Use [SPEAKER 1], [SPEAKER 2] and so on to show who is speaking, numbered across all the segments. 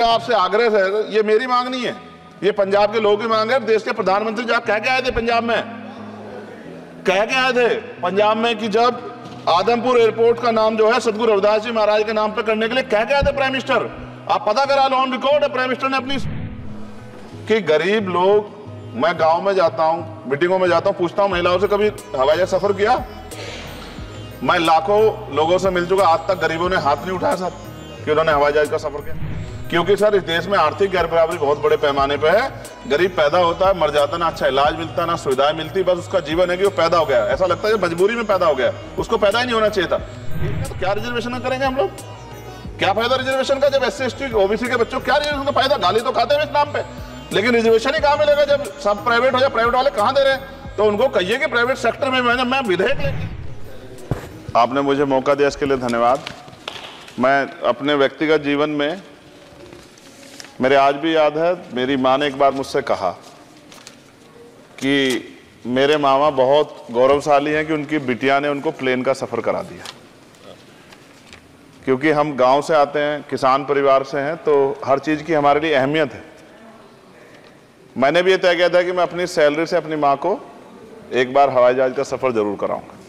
[SPEAKER 1] आपसे आग्रह है, ये मेरी मांग नहीं है, ये पंजाब के लोगों की मांग है। देश के प्रधानमंत्री जब कह के आए थे पंजाब में, कह के आए थे पंजाब में कि जब आदमपुर एयरपोर्ट का नाम जो है सदगुरु रविदास जी महाराज के नाम पे करने के लिए कह के आए थे प्राइम मिनिस्टर। आप पता करा लो, ऑन रिकॉर्ड है प्राइम मिनिस्टर ने अपनी, कि गरीब लोग, मैं गांव में जाता हूं, मीटिंगों में जाता हूं, पूछता हूं महिलाओं से कभी हवाई जहाज सफर किया। मैं लाखों लोगों से मिल चुका, आज तक गरीबों ने हाथ नहीं उठाया सर कि उन्होंने हवाई जहाज का सफर किया। क्योंकि सर इस देश में आर्थिक गैर बराबरी बहुत बड़े पैमाने पे है। गरीब पैदा होता है, मर जाता, ना अच्छा इलाज मिलता, ना सुविधाएं मिलती, बस उसका जीवन है कि वो पैदा हो गया, ऐसा लगता है मजबूरी में पैदा हो गया, उसको पैदा ही नहीं होना चाहिए था। तो क्या रिजर्वेशन करेंगे हम लोग? क्या फायदा रिजर्वेशन का जब SC ST OBC के बच्चों क्या रिजर्वेशन का फायदा? गाली तो खाते हैं इस नाम पे, लेकिन रिजर्वेशन ही कहां मिलेगा जब सब प्राइवेट हो जाए? प्राइवेट वाले कहां दे रहे हैं? तो उनको कहिए कि प्राइवेट सेक्टर में मैं विधेयक लेके। आपने मुझे मौका दिया, इसके लिए धन्यवाद। मैं अपने व्यक्तिगत जीवन में, मेरे आज भी याद है, मेरी माँ ने एक बार मुझसे कहा कि मेरे मामा बहुत गौरवशाली हैं कि उनकी बिटिया ने उनको प्लेन का सफर करा दिया। क्योंकि हम गांव से आते हैं, किसान परिवार से हैं, तो हर चीज की हमारे लिए अहमियत है। मैंने भी ये तय किया था कि मैं अपनी सैलरी से अपनी माँ को एक बार हवाई जहाज का सफर जरूर कराऊंगा।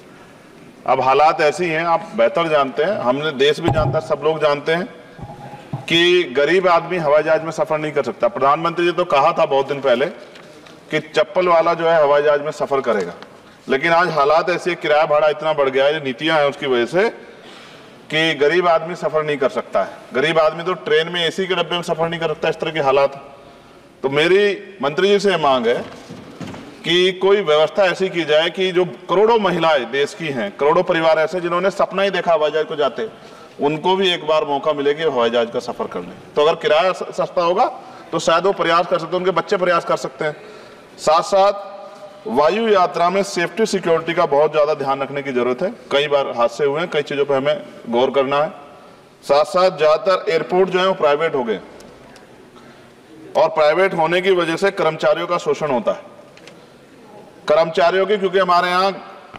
[SPEAKER 1] अब हालात ऐसी हैं, आप बेहतर जानते हैं, हमने देश भी जानता है, सब लोग जानते हैं कि गरीब आदमी हवाई जहाज में सफर नहीं कर सकता। प्रधानमंत्री जी तो कहा था बहुत दिन पहले कि चप्पल वाला जो है हवाई जहाज में सफर करेगा, लेकिन आज हालात ऐसे, किराया भाड़ा इतना बढ़ गया है, नीतियां हैं उसकी वजह से, कि गरीब आदमी सफर नहीं कर सकता है। गरीब आदमी तो ट्रेन में AC के डब्बे में सफर नहीं कर सकता, इस तरह के हालात। तो मेरी मंत्री जी से मांग है कि कोई व्यवस्था ऐसी की जाए कि जो करोड़ों महिलाएं देश की हैं, करोड़ों परिवार ऐसे जिन्होंने सपना ही देखा हवाई जहाज को जाते, उनको भी एक बार मौका मिले कि हवाई जहाज का सफर कर लें। तो अगर किराया सस्ता होगा तो शायद वो प्रयास कर सकते हैं, उनके बच्चे प्रयास कर सकते हैं। साथ साथ वायु यात्रा में सेफ्टी सिक्योरिटी का बहुत ज्यादा ध्यान रखने की जरूरत है। कई बार हादसे हुए हैं, कई चीजों पर हमें गौर करना है। साथ साथ ज्यादातर एयरपोर्ट जो है वो प्राइवेट हो गए, और प्राइवेट होने की वजह से कर्मचारियों का शोषण होता है। कर्मचारियों की, क्योंकि हमारे यहाँ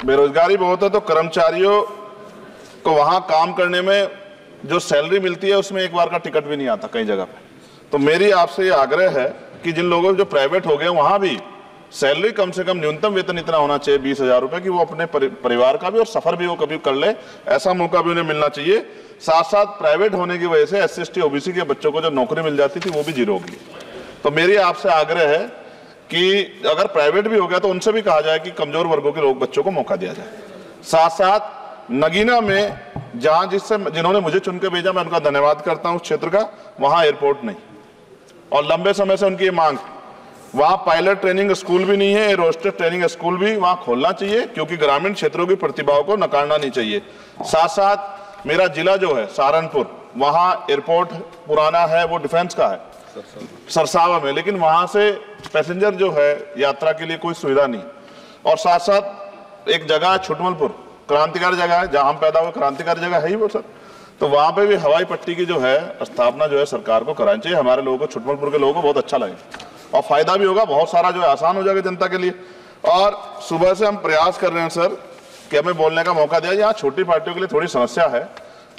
[SPEAKER 1] बेरोजगारी बहुत है, तो कर्मचारियों को वहां काम करने में जो सैलरी मिलती है उसमें एक बार का टिकट भी नहीं आता कई जगह पे। तो मेरी आपसे ये आग्रह है कि जिन लोगों जो प्राइवेट हो गए वहां भी सैलरी कम से कम न्यूनतम वेतन इतना होना चाहिए 20,000 रुपए, कि वो अपने परिवार का भी और सफर भी वो कभी कर ले, ऐसा मौका भी उन्हें मिलना चाहिए। साथ साथ प्राइवेट होने की वजह से SC ST OBC के बच्चों को जो नौकरी मिल जाती थी वो भी जीरो होगी। तो मेरी आपसे आग्रह है कि अगर प्राइवेट भी हो गया तो उनसे भी कहा जाए कि कमजोर वर्गों के लोग बच्चों को मौका दिया जाए। साथ साथ नगीना में, जहां जिन्होंने मुझे चुन के भेजा, मैं उनका धन्यवाद करता हूं, उस क्षेत्र का, वहां एयरपोर्ट नहीं, और लंबे समय से उनकी ये मांग, वहां पायलट ट्रेनिंग स्कूल भी नहीं है, एरोस्टेस ट्रेनिंग स्कूल भी वहां खोलना चाहिए, क्योंकि ग्रामीण क्षेत्रों की प्रतिभाओं को नकारना नहीं चाहिए। साथ साथ मेरा जिला जो है सहारनपुर, वहां एयरपोर्ट पुराना है, वो डिफेंस का है सरसावा में, लेकिन वहां से पैसेंजर जो है यात्रा के लिए कोई सुविधा नहीं। और साथ साथ एक जगह है छुटमलपुर, क्रांतिकारी जगह है, जहां हम पैदा हुए, क्रांतिकारी जगह है ही वो सर, तो वहां पे भी हवाई पट्टी की जो है स्थापना जो है सरकार को करानी चाहिए। हमारे लोगों को, छुटमलपुर के लोगों को बहुत अच्छा लगे और फायदा भी होगा, बहुत सारा जो है आसान हो जाएगा जनता के लिए। और सुबह से हम प्रयास कर रहे हैं सर कि हमें बोलने का मौका दिया। यहाँ छोटी पार्टियों के लिए थोड़ी समस्या है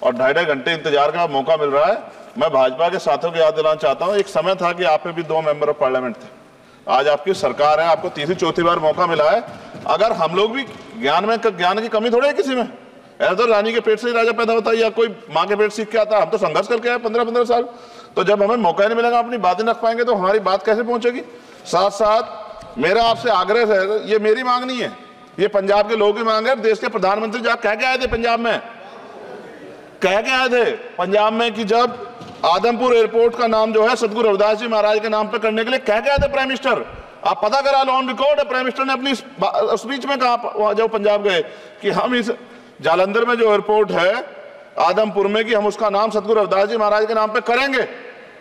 [SPEAKER 1] और 2.5 घंटे इंतजार का मौका मिल रहा है। मैं भाजपा के साथियों को याद दिलाना चाहता हूँ, एक समय था कि आप में भी 2 मेंबर ऑफ पार्लियामेंट थे, आज आपकी सरकार है, आपको तीसरी चौथी बार मौका मिला है। अगर हम लोग भी ज्ञान की कमी थोड़ी है किसी में, ऐसा तो रानी के पेट से ही राजा पैदा होता है या कोई माँ के पेट सीख के आता है। हम तो संघर्ष करके आए 15-15 साल, तो जब हमें मौका ही नहीं मिलेगा, अपनी बातें रख पाएंगे तो हमारी बात कैसे पहुंचेगी। साथ साथ मेरा आपसे आग्रह है, ये मेरी मांग नहीं है, ये पंजाब के लोगों की मांग है। देश के प्रधानमंत्री जब कह के आए थे पंजाब में, कह के आए थे पंजाब में कि जब आदमपुर एयरपोर्ट का नाम जो है सदगुरु रविदास जी महाराज के नाम पे करने के लिए कह के आए थे प्राइम मिनिस्टर। आप पता करा लो, ऑन रिकॉर्ड है, प्राइम मिनिस्टर ने अपनी स्पीच में कहा जब पंजाब गए कि हम इस जालंधर में जो एयरपोर्ट है आदमपुर में, कि हम उसका नाम सदगुरु रविदास जी महाराज के नाम पे करेंगे।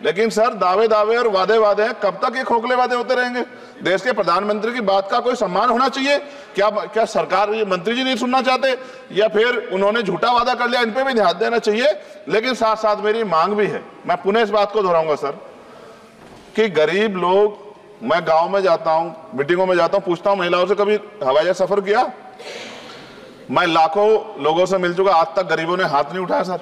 [SPEAKER 1] लेकिन सर दावे और वादे हैं, कब तक ये खोखले वादे होते रहेंगे? देश के प्रधानमंत्री की बात का कोई सम्मान होना चाहिए। क्या सरकार, ये मंत्री जी नहीं सुनना चाहते, या फिर उन्होंने झूठा वादा कर लिया? इन पे भी ध्यान देना चाहिए। लेकिन साथ साथ मेरी मांग भी है, मैं पुनः इस बात को दोहराऊंगा सर, कि गरीब लोग, मैं गांव में जाता हूं, मीटिंगों में जाता हूं, पूछता हूं महिलाओं से कभी हवाई जहाज सफर किया। मैं लाखों लोगों से मिल चुका, आज तक गरीबों ने हाथ नहीं उठाया सर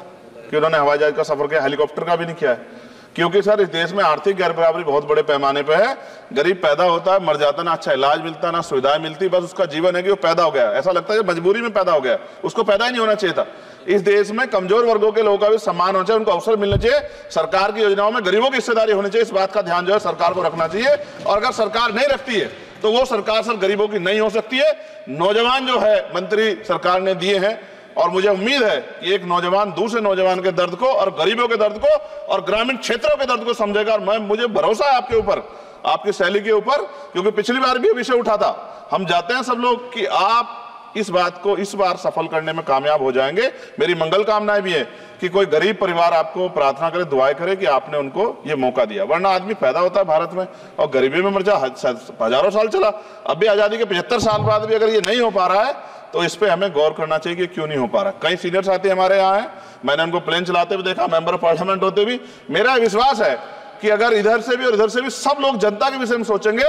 [SPEAKER 1] कि उन्होंने हवाई जहाज का सफर किया, हेलीकॉप्टर का भी नहीं किया है। क्योंकि सर इस देश में आर्थिक गैर बराबरी बहुत बड़े पैमाने पे है। गरीब पैदा होता है, मर जाता, ना अच्छा इलाज मिलता, ना सुविधाएं मिलती, बस उसका जीवन है कि वो पैदा हो गया, ऐसा लगता है मजबूरी में पैदा हो गया, उसको पैदा ही नहीं होना चाहिए था। इस देश में कमजोर वर्गों के लोगों का भी सम्मान होना चाहिए, उनको अवसर मिलना चाहिए। सरकार की योजनाओं में गरीबों की हिस्सेदारी होनी चाहिए, इस बात का ध्यान जो है सरकार को रखना चाहिए। और अगर सरकार नहीं रखती है तो वो सरकार सर गरीबों की नहीं हो सकती है। नौजवान जो है मंत्री सरकार ने दिए हैं, और मुझे उम्मीद है कि एक नौजवान दूसरे नौजवान के दर्द को और गरीबों के दर्द को और ग्रामीण क्षेत्रों के दर्द को समझेगा। और मुझे भरोसा है आपके ऊपर, आपकी शैली के ऊपर, क्योंकि पिछली बार भी विषय उठा था। हम जाते हैं सब लोग कि आप इस बात को इस बार सफल करने में कामयाब हो जाएंगे। मेरी मंगल कामनाएं भी है कि कोई गरीब परिवार आपको प्रार्थना करे, दुआएं करे कि आपने उनको ये मौका दिया। वरना आदमी पैदा होता है भारत में और गरीबी में मर जा, हजारों साल चला। अब भी आजादी के 75 साल बाद भी अगर ये नहीं हो पा रहा है तो इस पे हमें गौर करना चाहिए कि क्यों नहीं हो पा रहा। कई सीनियर साथी हमारे यहाँ हैं, मैंने उनको प्लेन चलाते हुए देखा, मेंबर ऑफ पार्लियामेंट होते भी। मेरा विश्वास है कि अगर इधर से भी और इधर से भी सब लोग जनता के विषय में सोचेंगे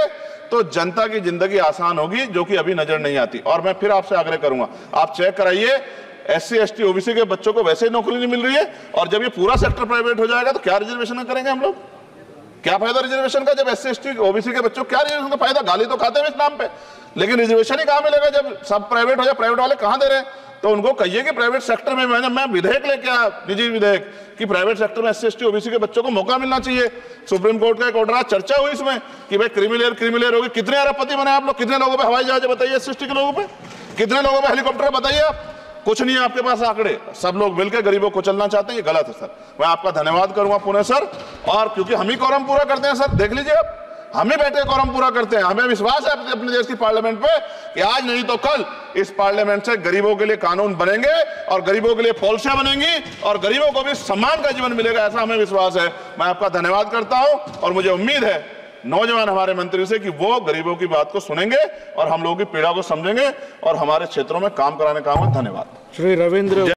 [SPEAKER 1] तो जनता की जिंदगी आसान होगी, जो कि अभी नजर नहीं आती। और मैं फिर आपसे आग्रह करूंगा, आप चेक कराइए, SC ST OBC के बच्चों को वैसे ही नौकरी नहीं मिल रही है, और जब ये पूरा सेक्टर प्राइवेट हो जाएगा तो क्या रिजर्वेशन करेंगे हम लोग? क्या फायदा रिजर्वेशन का? जब SC ST OBC के बच्चों क्या रिजर्वेशन का फायदा? गाली तो खाते हैं इस नाम पे, लेकिन रिजर्वेशन ही कहां मिलेगा जब सब प्राइवेट हो जाए? प्राइवेट वाले कहां दे रहे हैं? तो उनको कहिए कि प्राइवेट सेक्टर में मैं विधेयक लेके आया, निजी विधेयक, कि प्राइवेट सेक्टर में SC ST OBC के बच्चों को मौका मिलना चाहिए। सुप्रीम कोर्ट का एक ऑर्डर, चर्चा हुई इसमें कि भाई क्रिमिलेयर होगी। कितने अरबपति बने आप लोग? कितने लोगों पे हवाई जहाज बताइए? SC ST के लोगों पे कितने लोगों पे हेलीकॉप्टर बताइए? आप कुछ नहीं है आपके पास आंकड़े। सब लोग मिलकर गरीबों को चलना चाहते हैं, ये गलत है सर। मैं आपका धन्यवाद करूंगा पुनः सर, और क्योंकि हम ही कोरम पूरा करते हैं सर, देख लीजिए आप, हम ही बैठे कोरम पूरा करते हैं। हमें विश्वास है अपने देश की पार्लियामेंट पे कि आज नहीं तो कल इस पार्लियामेंट से गरीबों के लिए कानून बनेंगे और गरीबों के लिए पॉलिसियां बनेंगी और गरीबों को भी सम्मान का जीवन मिलेगा, ऐसा हमें विश्वास है। मैं आपका धन्यवाद करता हूं और मुझे उम्मीद है नौजवान हमारे मंत्री से कि वो गरीबों की बात को सुनेंगे और हम लोगों की पीड़ा को समझेंगे और हमारे क्षेत्रों में काम कराने का। धन्यवाद।
[SPEAKER 2] श्री रविंद्र